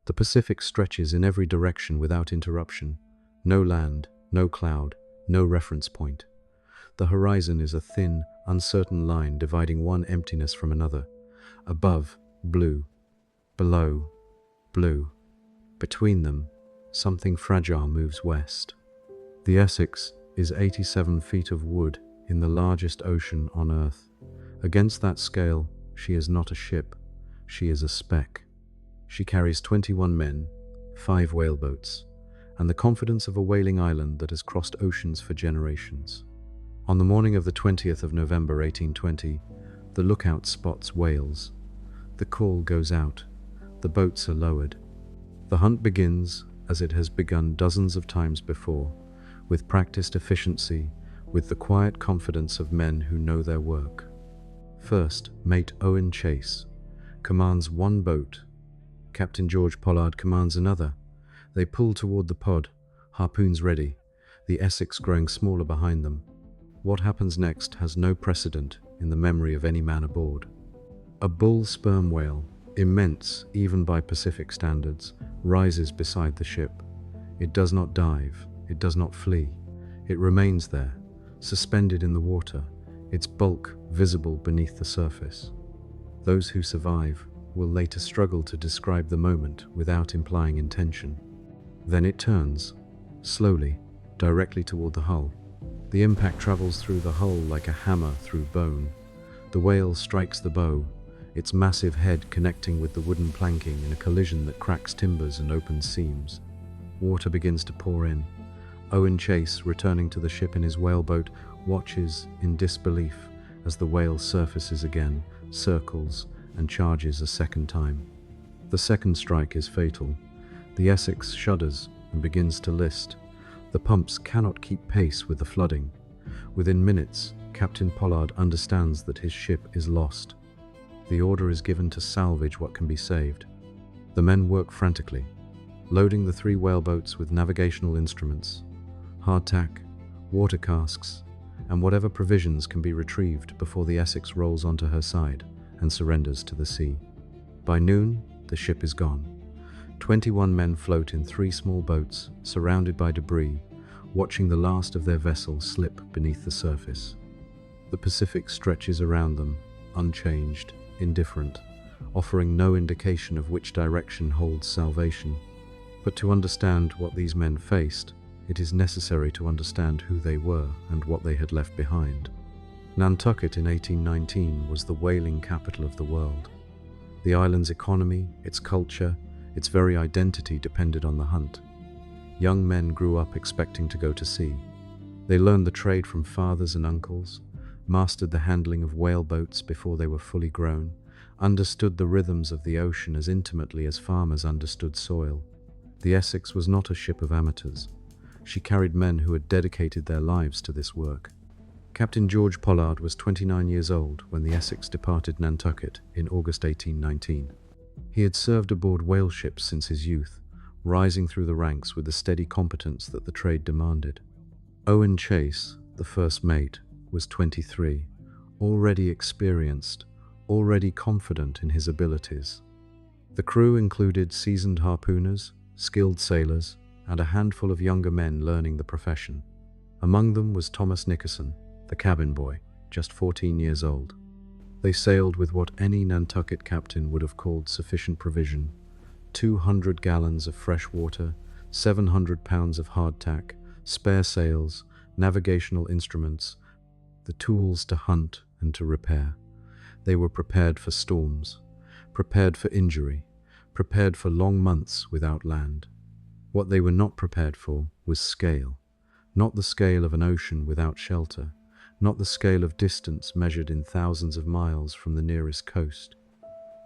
The Pacific stretches in every direction without interruption. No land, no cloud, no reference point. The horizon is a thin, uncertain line dividing one emptiness from another. Above, blue. Below, blue. Between them, something fragile moves west. The Essex is 87 feet of wood in the largest ocean on Earth. Against that scale, she is not a ship, she is a speck. She carries 21 men, 5 whaleboats, and the confidence of a whaling island that has crossed oceans for generations. On the morning of the 20th of November 1820, the lookout spots whales. The call goes out. The boats are lowered. The hunt begins as it has begun dozens of times before, with practiced efficiency, with the quiet confidence of men who know their work. First, mate Owen Chase commands one boat. Captain George Pollard commands another. They pull toward the pod, harpoons ready, the Essex growing smaller behind them. What happens next has no precedent in the memory of any man aboard. A bull sperm whale, immense even by Pacific standards, rises beside the ship. It does not dive, it does not flee. It remains there, suspended in the water, its bulk visible beneath the surface. Those who survive will later struggle to describe the moment without implying intention. Then it turns, slowly, directly toward the hull. The impact travels through the hull like a hammer through bone. The whale strikes the bow, its massive head connecting with the wooden planking in a collision that cracks timbers and opens seams. Water begins to pour in. Owen Chase, returning to the ship in his whaleboat, watches in disbelief as the whale surfaces again, circles, and charges a second time. The second strike is fatal. The Essex shudders and begins to list. The pumps cannot keep pace with the flooding. Within minutes, Captain Pollard understands that his ship is lost. The order is given to salvage what can be saved. The men work frantically, loading the 3 whaleboats with navigational instruments, hardtack, water casks, and whatever provisions can be retrieved before the Essex rolls onto her side and surrenders to the sea. By noon, the ship is gone. 21 men float in 3 small boats, surrounded by debris, watching the last of their vessel slip beneath the surface. The Pacific stretches around them, unchanged, indifferent, offering no indication of which direction holds salvation. But to understand what these men faced, it is necessary to understand who they were and what they had left behind. Nantucket in 1819 was the whaling capital of the world. The island's economy, its culture, its very identity depended on the hunt. Young men grew up expecting to go to sea. They learned the trade from fathers and uncles, mastered the handling of whaleboats before they were fully grown, understood the rhythms of the ocean as intimately as farmers understood soil. The Essex was not a ship of amateurs. She carried men who had dedicated their lives to this work. Captain George Pollard was 29 years old when the Essex departed Nantucket in August 1819. He had served aboard whale ships since his youth, rising through the ranks with the steady competence that the trade demanded. Owen Chase, the first mate, was 23, already experienced, already confident in his abilities. The crew included seasoned harpooners, skilled sailors, and a handful of younger men learning the profession. Among them was Thomas Nickerson, the cabin boy, just 14 years old. They sailed with what any Nantucket captain would have called sufficient provision: 200 gallons of fresh water, 700 pounds of hardtack, spare sails, navigational instruments, the tools to hunt and to repair. They were prepared for storms, prepared for injury, prepared for long months without land. What they were not prepared for was scale, not the scale of an ocean without shelter, not the scale of distance measured in thousands of miles from the nearest coast,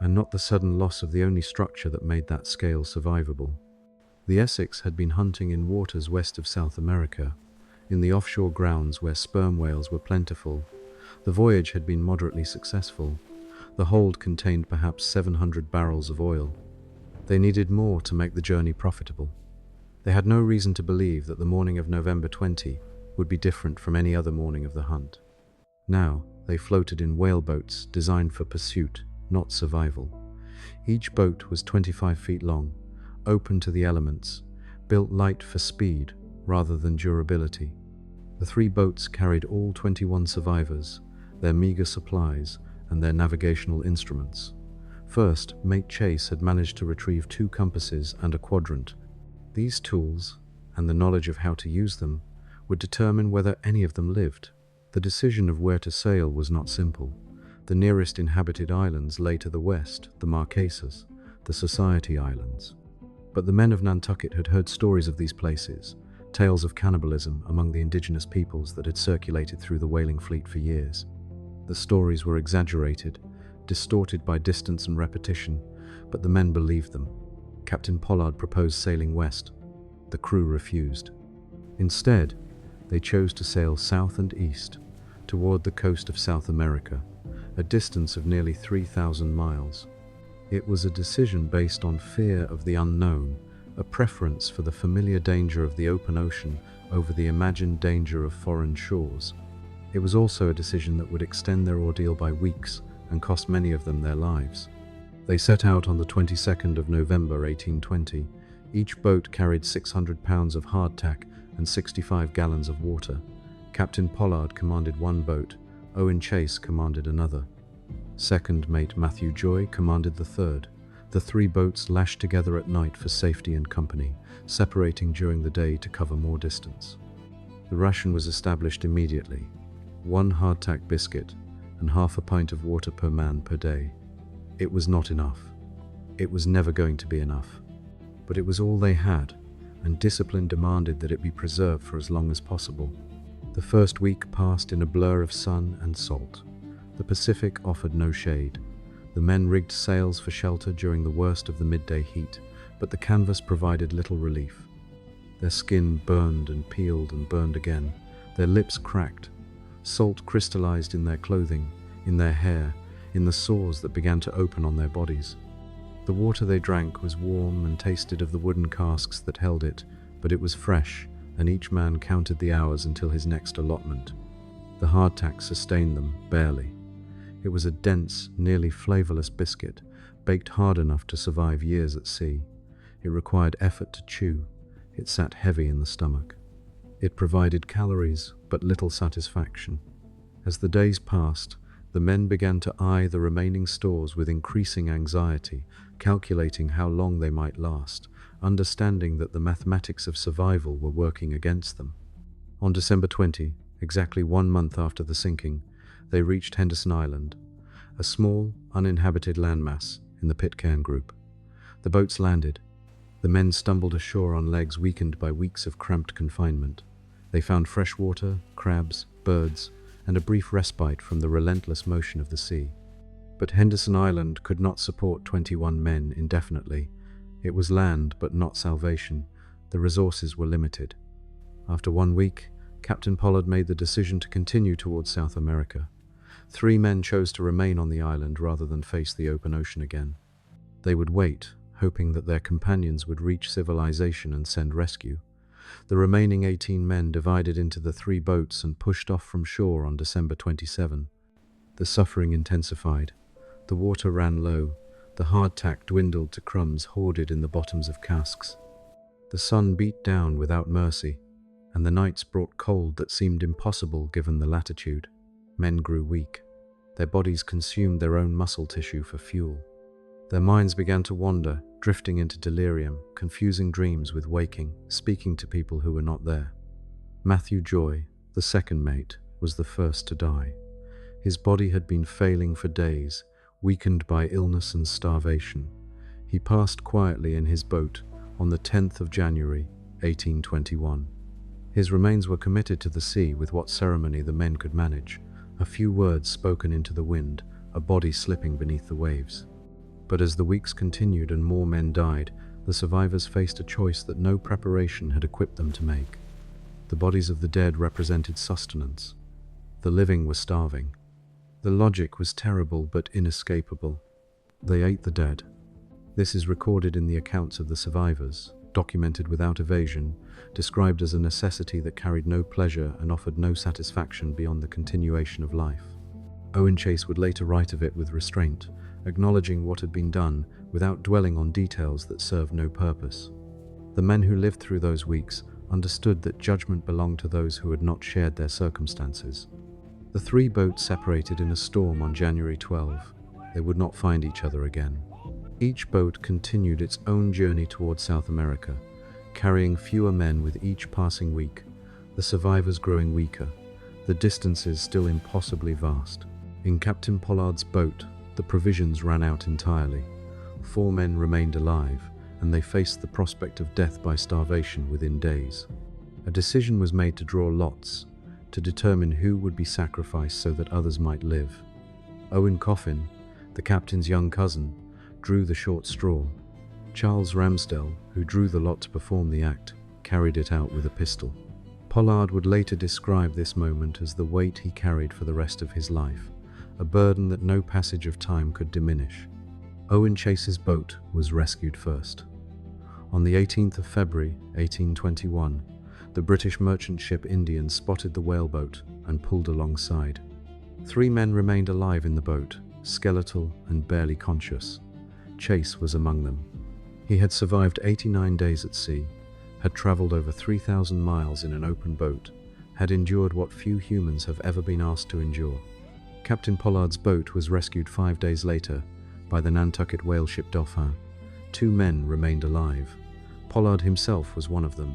and not the sudden loss of the only structure that made that scale survivable. The Essex had been hunting in waters west of South America, in the offshore grounds where sperm whales were plentiful. The voyage had been moderately successful. The hold contained perhaps 700 barrels of oil. They needed more to make the journey profitable. They had no reason to believe that the morning of November 20 would be different from any other morning of the hunt. Now, they floated in whaleboats designed for pursuit, not survival. Each boat was 25 feet long, open to the elements, built light for speed rather than durability. The 3 boats carried all 21 survivors, their meager supplies, and their navigational instruments. First, mate Chase had managed to retrieve 2 compasses and a quadrant. These tools, and the knowledge of how to use them, would determine whether any of them lived. The decision of where to sail was not simple. The nearest inhabited islands lay to the west, the Marquesas, the Society Islands. But the men of Nantucket had heard stories of these places, tales of cannibalism among the indigenous peoples that had circulated through the whaling fleet for years. The stories were exaggerated, distorted by distance and repetition, but the men believed them. Captain Pollard proposed sailing west. The crew refused. Instead, they chose to sail south and east, toward the coast of South America, a distance of nearly 3,000 miles. It was a decision based on fear of the unknown, a preference for the familiar danger of the open ocean over the imagined danger of foreign shores. It was also a decision that would extend their ordeal by weeks and cost many of them their lives. They set out on the 22nd of November 1820. Each boat carried 600 pounds of hardtack and 65 gallons of water. Captain Pollard commanded one boat, Owen Chase commanded another. Second mate Matthew Joy commanded the third. The 3 boats lashed together at night for safety and company, separating during the day to cover more distance. The ration was established immediately: 1 hardtack biscuit and half a pint of water per man per day. It was not enough. It was never going to be enough. But it was all they had, and discipline demanded that it be preserved for as long as possible. The first week passed in a blur of sun and salt. The Pacific offered no shade. The men rigged sails for shelter during the worst of the midday heat, but the canvas provided little relief. Their skin burned and peeled and burned again. Their lips cracked. Salt crystallized in their clothing, in their hair, in the sores that began to open on their bodies. The water they drank was warm and tasted of the wooden casks that held it, but it was fresh, and each man counted the hours until his next allotment. The hardtack sustained them, barely. It was a dense, nearly flavorless biscuit, baked hard enough to survive years at sea. It required effort to chew. It sat heavy in the stomach. It provided calories, but little satisfaction. As the days passed, the men began to eye the remaining stores with increasing anxiety, calculating how long they might last, understanding that the mathematics of survival were working against them. On December 20, exactly 1 month after the sinking, they reached Henderson Island, a small, uninhabited landmass in the Pitcairn group. The boats landed. The men stumbled ashore on legs weakened by weeks of cramped confinement. They found fresh water, crabs, birds, and a brief respite from the relentless motion of the sea. But Henderson Island could not support 21 men indefinitely. It was land, but not salvation. The resources were limited. After 1 week, Captain Pollard made the decision to continue towards South America. 3 men chose to remain on the island rather than face the open ocean again. They would wait, hoping that their companions would reach civilization and send rescue. The remaining 18 men divided into the 3 boats and pushed off from shore on December 27. The suffering intensified. The water ran low. The hardtack dwindled to crumbs hoarded in the bottoms of casks. The sun beat down without mercy, and the nights brought cold that seemed impossible given the latitude. Men grew weak. Their bodies consumed their own muscle tissue for fuel. Their minds began to wander, drifting into delirium, confusing dreams with waking, speaking to people who were not there. Matthew Joy, the second mate, was the first to die. His body had been failing for days, weakened by illness and starvation. He passed quietly in his boat on the 10th of January, 1821. His remains were committed to the sea with what ceremony the men could manage, a few words spoken into the wind, a body slipping beneath the waves. But as the weeks continued and more men died, the survivors faced a choice that no preparation had equipped them to make. The bodies of the dead represented sustenance. The living were starving. The logic was terrible but inescapable. They ate the dead. This is recorded in the accounts of the survivors, documented without evasion, described as a necessity that carried no pleasure and offered no satisfaction beyond the continuation of life. Owen Chase would later write of it with restraint, acknowledging what had been done, without dwelling on details that served no purpose. The men who lived through those weeks understood that judgment belonged to those who had not shared their circumstances. The three boats separated in a storm on January 12. They would not find each other again. Each boat continued its own journey towards South America, carrying fewer men with each passing week, the survivors growing weaker, the distances still impossibly vast. In Captain Pollard's boat, the provisions ran out entirely. 4 men remained alive, and they faced the prospect of death by starvation within days. A decision was made to draw lots, to determine who would be sacrificed so that others might live. Owen Coffin, the captain's young cousin, drew the short straw. Charles Ramsdell, who drew the lot to perform the act, carried it out with a pistol. Pollard would later describe this moment as the weight he carried for the rest of his life, a burden that no passage of time could diminish. Owen Chase's boat was rescued first. On the 18th of February, 1821, the British merchant ship Indian spotted the whaleboat and pulled alongside. 3 men remained alive in the boat, skeletal and barely conscious. Chase was among them. He had survived 89 days at sea, had traveled over 3,000 miles in an open boat, had endured what few humans have ever been asked to endure. Captain Pollard's boat was rescued 5 days later by the Nantucket whale ship Dauphin. 2 men remained alive. Pollard himself was one of them.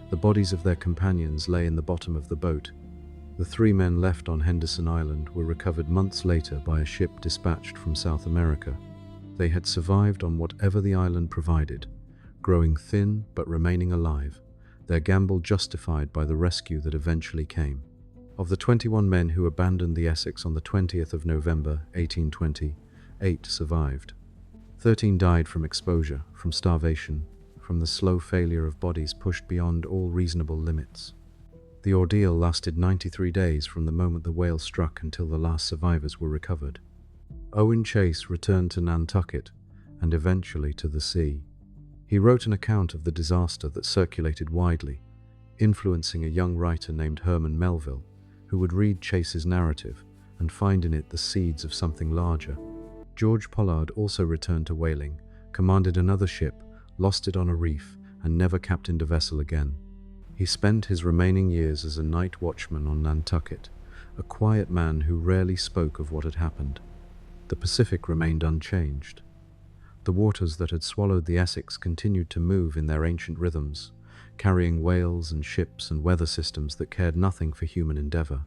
The bodies of their companions lay in the bottom of the boat. The 3 men left on Henderson Island were recovered months later by a ship dispatched from South America. They had survived on whatever the island provided, growing thin but remaining alive, their gamble justified by the rescue that eventually came. Of the 21 men who abandoned the Essex on the 20th of November, 1820, 8 survived. 13 died from exposure, from starvation, from the slow failure of bodies pushed beyond all reasonable limits. The ordeal lasted 93 days from the moment the whale struck until the last survivors were recovered. Owen Chase returned to Nantucket and eventually to the sea. He wrote an account of the disaster that circulated widely, influencing a young writer named Herman Melville, who would read Chase's narrative and find in it the seeds of something larger. George Pollard also returned to whaling, commanded another ship, lost it on a reef, and never captained a vessel again. He spent his remaining years as a night watchman on Nantucket, a quiet man who rarely spoke of what had happened. The Pacific remained unchanged. The waters that had swallowed the Essex continued to move in their ancient rhythms, carrying whales and ships and weather systems that cared nothing for human endeavor.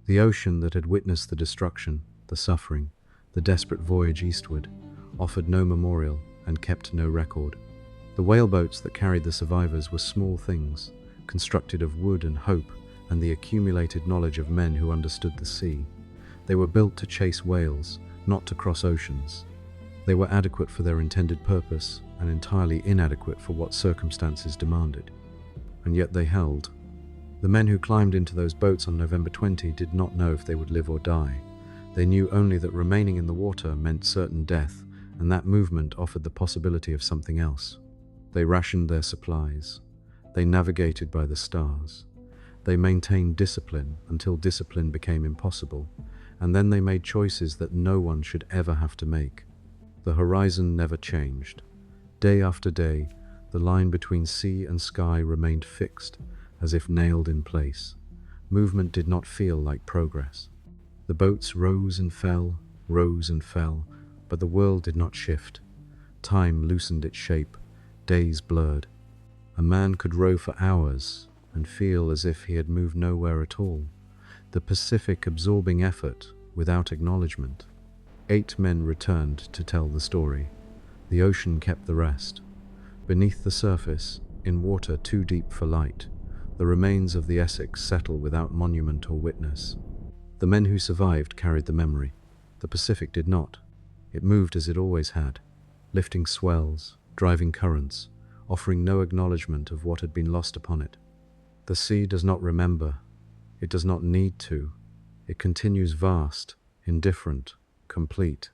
The ocean that had witnessed the destruction, the suffering, the desperate voyage eastward, offered no memorial and kept no record. The whaleboats that carried the survivors were small things, constructed of wood and hope and the accumulated knowledge of men who understood the sea. They were built to chase whales, not to cross oceans. They were adequate for their intended purpose and entirely inadequate for what circumstances demanded. And yet they held. The men who climbed into those boats on November 20 did not know if they would live or die. They knew only that remaining in the water meant certain death, and that movement offered the possibility of something else. They rationed their supplies. They navigated by the stars. They maintained discipline until discipline became impossible, and then they made choices that no one should ever have to make. The horizon never changed. Day after day, the line between sea and sky remained fixed, as if nailed in place. Movement did not feel like progress. The boats rose and fell, but the world did not shift. Time loosened its shape, days blurred. A man could row for hours and feel as if he had moved nowhere at all, the Pacific absorbing effort without acknowledgement. 8 men returned to tell the story. The ocean kept the rest. Beneath the surface, in water too deep for light, the remains of the Essex settle without monument or witness. The men who survived carried the memory. The Pacific did not. It moved as it always had, lifting swells, driving currents, offering no acknowledgement of what had been lost upon it. The sea does not remember. It does not need to. It continues vast, indifferent, complete.